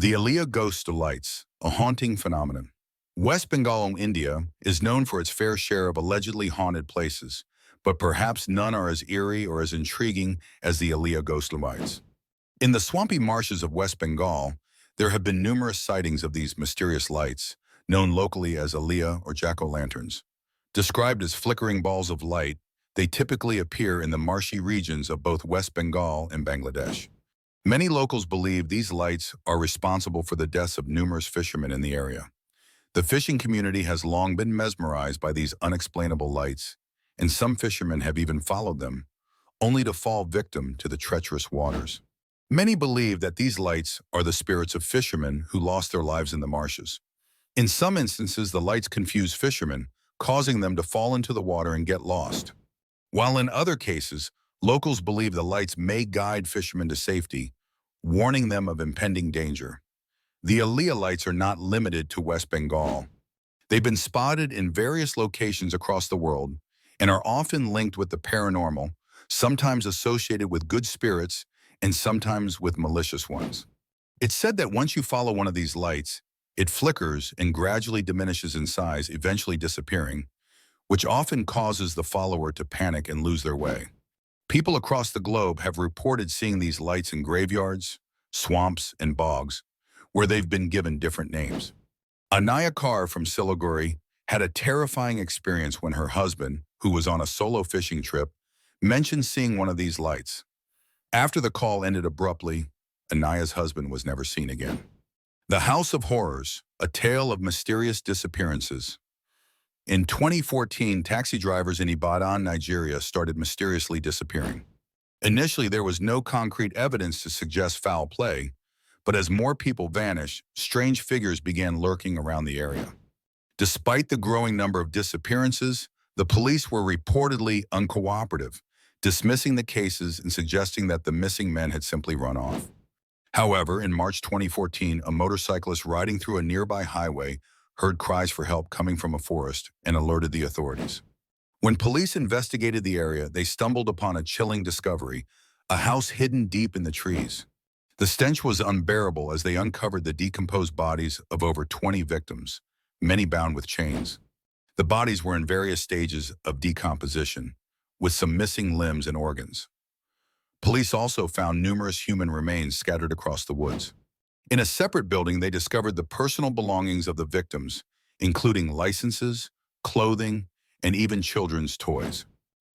The Aliyah ghost lights, a haunting phenomenon. West Bengal, India, is known for its fair share of allegedly haunted places, but perhaps none are as eerie or as intriguing as the Aliyah ghost lights. In the swampy marshes of West Bengal, there have been numerous sightings of these mysterious lights, known locally as Aliyah or jack-o'-lanterns. Described as flickering balls of light, they typically appear in the marshy regions of both West Bengal and Bangladesh. Many locals believe these lights are responsible for the deaths of numerous fishermen in the area. The fishing community has long been mesmerized by these unexplainable lights, and some fishermen have even followed them, only to fall victim to the treacherous waters. Many believe that these lights are the spirits of fishermen who lost their lives in the marshes. In some instances, the lights confuse fishermen, causing them to fall into the water and get lost. While in other cases, locals believe the lights may guide fishermen to safety, warning them of impending danger. The Aliyah lights are not limited to West Bengal. They've been spotted in various locations across the world and are often linked with the paranormal, sometimes associated with good spirits and sometimes with malicious ones. It's said that once you follow one of these lights, it flickers and gradually diminishes in size, eventually disappearing, which often causes the follower to panic and lose their way. People across the globe have reported seeing these lights in graveyards, swamps, and bogs, where they've been given different names. Anaya Kar from Siliguri had a terrifying experience when her husband, who was on a solo fishing trip, mentioned seeing one of these lights. After the call ended abruptly, Anaya's husband was never seen again. The House of Horrors, a tale of mysterious disappearances. In 2014, taxi drivers in Ibadan, Nigeria started mysteriously disappearing. Initially, there was no concrete evidence to suggest foul play, but as more people vanished, strange figures began lurking around the area. Despite the growing number of disappearances, the police were reportedly uncooperative, dismissing the cases and suggesting that the missing men had simply run off. However, in March 2014, a motorcyclist riding through a nearby highway heard cries for help coming from a forest and alerted the authorities. When police investigated the area, they stumbled upon a chilling discovery, a house hidden deep in the trees. The stench was unbearable as they uncovered the decomposed bodies of over 20 victims, many bound with chains. The bodies were in various stages of decomposition, with some missing limbs and organs. Police also found numerous human remains scattered across the woods. In a separate building, they discovered the personal belongings of the victims, including licenses, clothing, and even children's toys.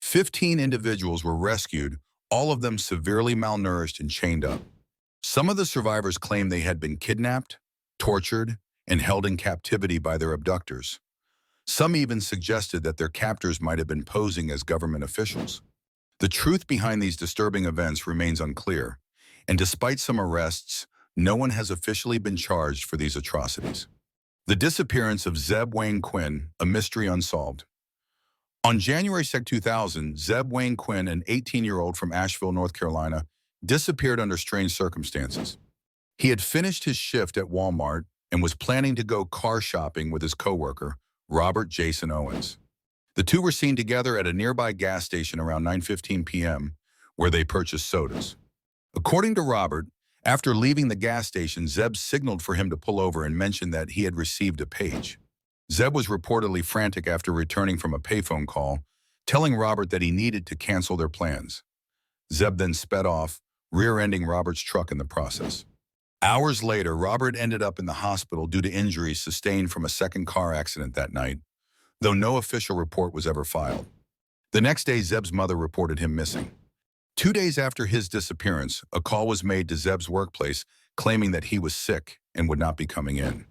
15 individuals were rescued, all of them severely malnourished and chained up. Some of the survivors claimed they had been kidnapped, tortured, and held in captivity by their abductors. Some even suggested that their captors might have been posing as government officials. The truth behind these disturbing events remains unclear, and despite some arrests, no one has officially been charged for these atrocities. The disappearance of Zeb Wayne Quinn, a mystery unsolved. On January 2, 2000, Zeb Wayne Quinn, an 18-year-old from Asheville, North Carolina, disappeared under strange circumstances. He had finished his shift at Walmart and was planning to go car shopping with his coworker, Robert Jason Owens. The two were seen together at a nearby gas station around 9:15 p.m., where they purchased sodas. According to Robert, after leaving the gas station, Zeb signaled for him to pull over and mentioned that he had received a page. Zeb was reportedly frantic after returning from a payphone call, telling Robert that he needed to cancel their plans. Zeb then sped off, rear-ending Robert's truck in the process. Hours later, Robert ended up in the hospital due to injuries sustained from a second car accident that night, though no official report was ever filed. The next day, Zeb's mother reported him missing. 2 days after his disappearance, a call was made to Zeb's workplace claiming that he was sick and would not be coming in.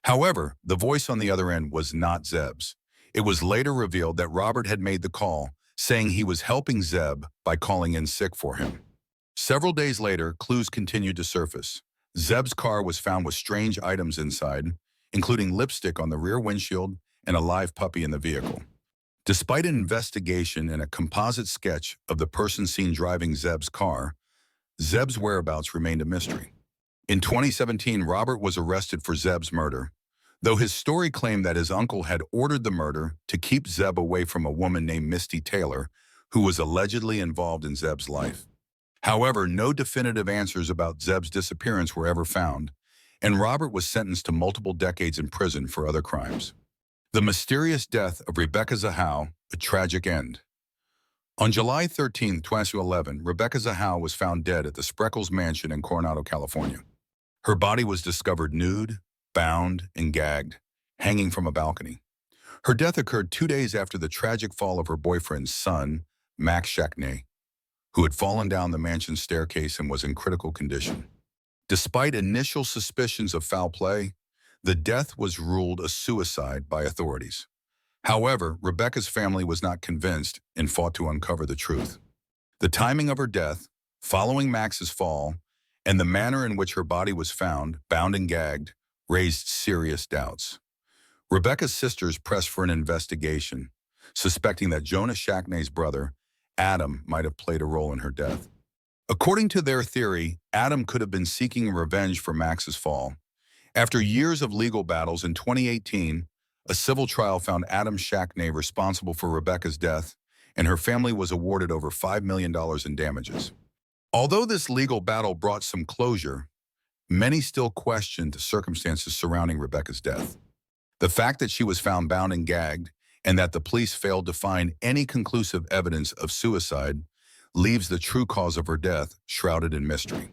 However, the voice on the other end was not Zeb's. It was later revealed that Robert had made the call, saying he was helping Zeb by calling in sick for him. Several days later, clues continued to surface. Zeb's car was found with strange items inside, including lipstick on the rear windshield and a live puppy in the vehicle. Despite an investigation and a composite sketch of the person seen driving Zeb's car, Zeb's whereabouts remained a mystery. In 2017, Robert was arrested for Zeb's murder, though his story claimed that his uncle had ordered the murder to keep Zeb away from a woman named Misty Taylor, who was allegedly involved in Zeb's life. However, no definitive answers about Zeb's disappearance were ever found, and Robert was sentenced to multiple decades in prison for other crimes. The mysterious death of Rebecca Zahau, a tragic end. On July 13, 2011, Rebecca Zahau was found dead at the Spreckles Mansion in Coronado, California. Her body was discovered nude, bound, and gagged, hanging from a balcony. Her death occurred 2 days after the tragic fall of her boyfriend's son, Max Shackney, who had fallen down the mansion's staircase and was in critical condition. Despite initial suspicions of foul play, the death was ruled a suicide by authorities. However, Rebecca's family was not convinced and fought to uncover the truth. The timing of her death, following Max's fall, and the manner in which her body was found, bound and gagged, raised serious doubts. Rebecca's sisters pressed for an investigation, suspecting that Jonah Shackney's brother, Adam, might have played a role in her death. According to their theory, Adam could have been seeking revenge for Max's fall. After years of legal battles in 2018, a civil trial found Adam Shackney responsible for Rebecca's death, and her family was awarded over $5 million in damages. Although this legal battle brought some closure, many still questioned the circumstances surrounding Rebecca's death. The fact that she was found bound and gagged, and that the police failed to find any conclusive evidence of suicide, leaves the true cause of her death shrouded in mystery.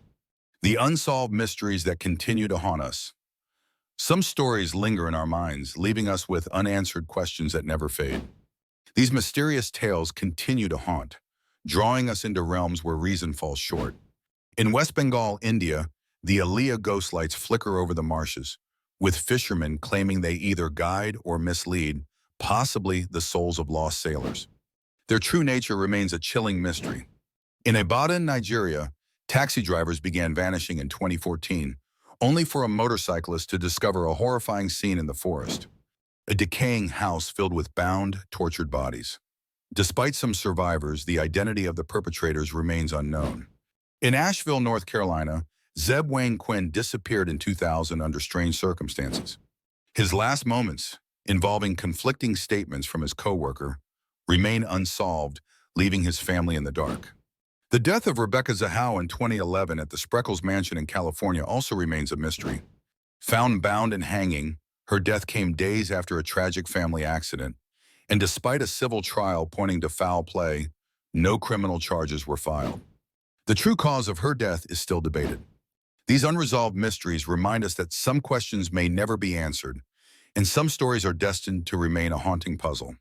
The unsolved mysteries that continue to haunt us. Some stories linger in our minds, leaving us with unanswered questions that never fade. These mysterious tales continue to haunt, drawing us into realms where reason falls short. In West Bengal, India, the Aliyah ghost lights flicker over the marshes, with fishermen claiming they either guide or mislead, possibly the souls of lost sailors. Their true nature remains a chilling mystery. In Ibadan, Nigeria, taxi drivers began vanishing in 2014, only for a motorcyclist to discover a horrifying scene in the forest. A decaying house filled with bound, tortured bodies. Despite some survivors, the identity of the perpetrators remains unknown. In Asheville, North Carolina, Zeb Wayne Quinn disappeared in 2000 under strange circumstances. His last moments, involving conflicting statements from his coworker, remain unsolved, leaving his family in the dark. The death of Rebecca Zahau in 2011 at the Spreckles Mansion in California also remains a mystery. Found bound and hanging, her death came days after a tragic family accident, and despite a civil trial pointing to foul play, no criminal charges were filed. The true cause of her death is still debated. These unresolved mysteries remind us that some questions may never be answered, and some stories are destined to remain a haunting puzzle.